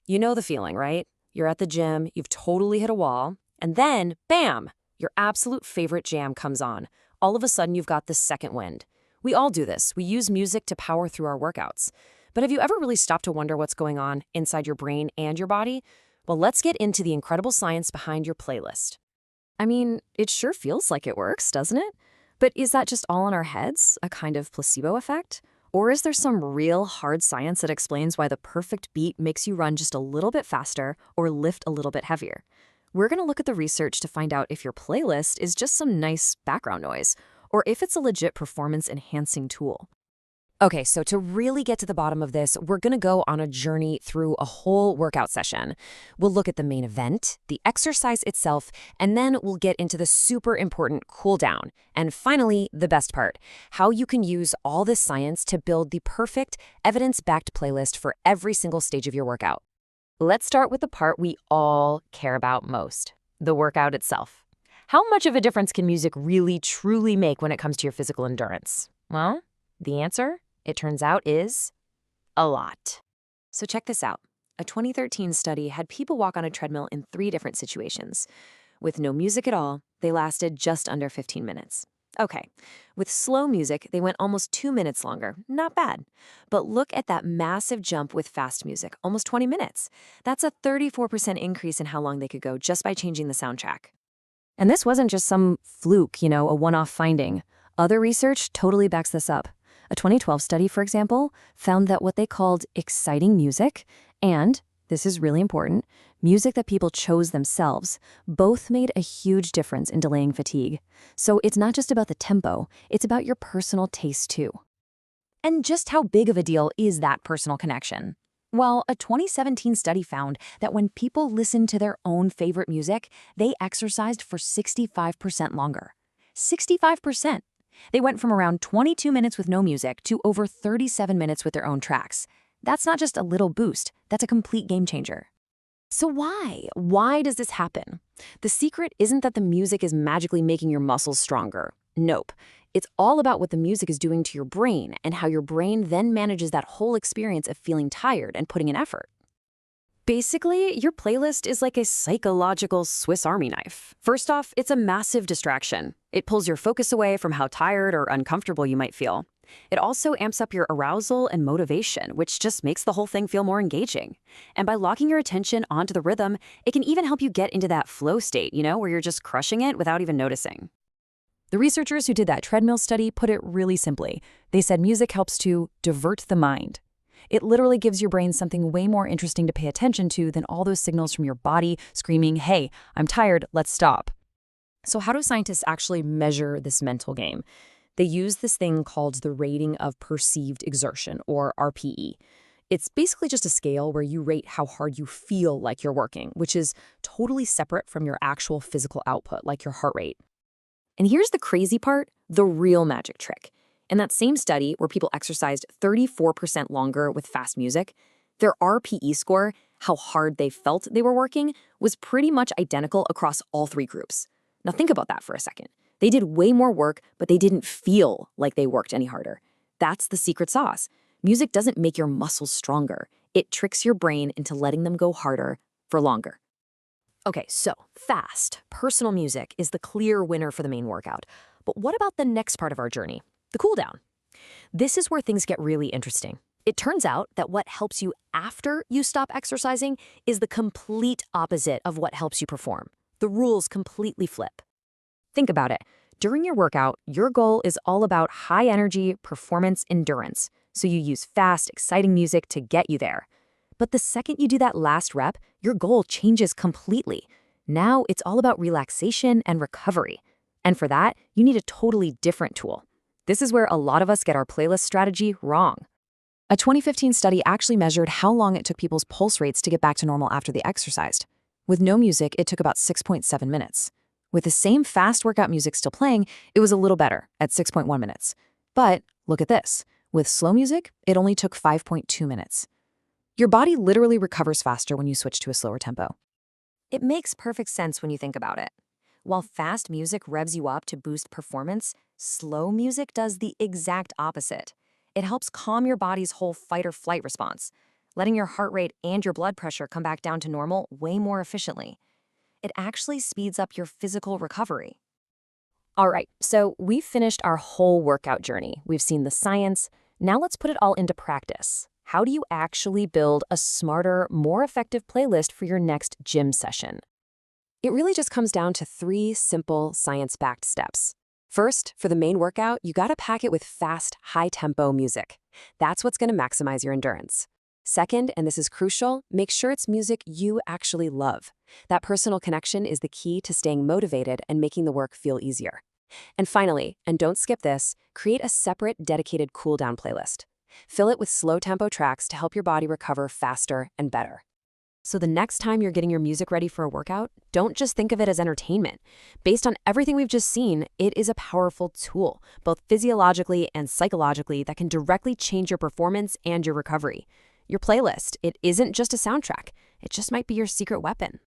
You know the feeling, right? You're at the gym, you've totally hit a wall, and then, bam, your absolute favorite jam comes on. All of a sudden, you've got this second wind. We all do this. We use music to power through our workouts. But have you ever really stopped to wonder what's going on inside your brain and your body? Well, let's get into the incredible science behind your playlist. I mean, it sure feels like it works, doesn't it? But is that just all in our heads, a kind of placebo effect? Or is there some real hard science that explains why the perfect beat makes you run just a little bit faster or lift a little bit heavier? We're going to look at the research to find out if your playlist is just some nice background noise, or if it's a legit performance-enhancing tool. Okay, so to really get to the bottom of this, we're going to go on a journey through a whole workout session. We'll look at the main event, the exercise itself, and then we'll get into the super important cool down. And finally, the best part, how you can use all this science to build the perfect, evidence-backed playlist for every single stage of your workout. Let's start with the part we all care about most, the workout itself. How much of a difference can music really, truly make when it comes to your physical endurance? Well, the answer, it turns out, is a lot. So check this out. A 2013 study had people walk on a treadmill in 3 different situations. With no music at all, they lasted just under 15 minutes. Okay, with slow music, they went almost 2 minutes longer. Not bad. But look at that massive jump with fast music, almost 20 minutes. That's a 34% increase in how long they could go just by changing the soundtrack. And this wasn't just some fluke, a one-off finding. Other research totally backs this up. A 2012 study, for example, found that what they called exciting music and, this is really important, music that people chose themselves, both made a huge difference in delaying fatigue. So it's not just about the tempo, it's about your personal taste too. And just how big of a deal is that personal connection? Well, a 2017 study found that when people listened to their own favorite music, they exercised for 65% longer. 65%! They went from around 22 minutes with no music to over 37 minutes with their own tracks. That's not just a little boost, that's a complete game changer. So why? Why does this happen? The secret isn't that the music is magically making your muscles stronger. Nope. It's all about what the music is doing to your brain and how your brain then manages that whole experience of feeling tired and putting in effort. Basically, your playlist is like a psychological Swiss Army knife. First off, it's a massive distraction. It pulls your focus away from how tired or uncomfortable you might feel. It also amps up your arousal and motivation, which just makes the whole thing feel more engaging. And by locking your attention onto the rhythm, it can even help you get into that flow state, where you're just crushing it without even noticing. The researchers who did that treadmill study put it really simply. They said music helps to divert the mind. It literally gives your brain something way more interesting to pay attention to than all those signals from your body screaming, "Hey, I'm tired, let's stop." So how do scientists actually measure this mental game? They use this thing called the Rating of Perceived Exertion, or RPE. It's basically just a scale where you rate how hard you feel like you're working, which is totally separate from your actual physical output, like your heart rate. And here's the crazy part, the real magic trick. In that same study where people exercised 34% longer with fast music, their RPE score, how hard they felt they were working, was pretty much identical across all 3 groups. Now think about that for a second. They did way more work, but they didn't feel like they worked any harder. That's the secret sauce. Music doesn't make your muscles stronger. It tricks your brain into letting them go harder for longer. Okay, so fast, personal music is the clear winner for the main workout. But what about the next part of our journey? The cool down. This is where things get really interesting. It turns out that what helps you after you stop exercising is the complete opposite of what helps you perform. The rules completely flip. Think about it. During your workout, your goal is all about high energy, performance, endurance. So you use fast, exciting music to get you there. But the second you do that last rep, your goal changes completely. Now it's all about relaxation and recovery. And for that, you need a totally different tool. This is where a lot of us get our playlist strategy wrong. A 2015 study actually measured how long it took people's pulse rates to get back to normal after they exercised. With no music, it took about 6.7 minutes. With the same fast workout music still playing, it was a little better at 6.1 minutes. But look at this. With slow music, it only took 5.2 minutes. Your body literally recovers faster when you switch to a slower tempo. It makes perfect sense when you think about it. While fast music revs you up to boost performance, slow music does the exact opposite. It helps calm your body's whole fight or flight response. letting your heart rate and your blood pressure come back down to normal way more efficiently. It actually speeds up your physical recovery. All right, so we've finished our whole workout journey. We've seen the science. Now let's put it all into practice. How do you actually build a smarter, more effective playlist for your next gym session? It really just comes down to 3 simple science-backed steps. First, for the main workout, you gotta pack it with fast, high-tempo music. That's what's gonna maximize your endurance. Second, and this is crucial, make sure it's music you actually love. That personal connection is the key to staying motivated and making the work feel easier. And finally, and don't skip this, create a separate, dedicated cool-down playlist. Fill it with slow-tempo tracks to help your body recover faster and better. So the next time you're getting your music ready for a workout, don't just think of it as entertainment. Based on everything we've just seen, it is a powerful tool, both physiologically and psychologically, that can directly change your performance and your recovery. Your playlist, it isn't just a soundtrack. It just might be your secret weapon.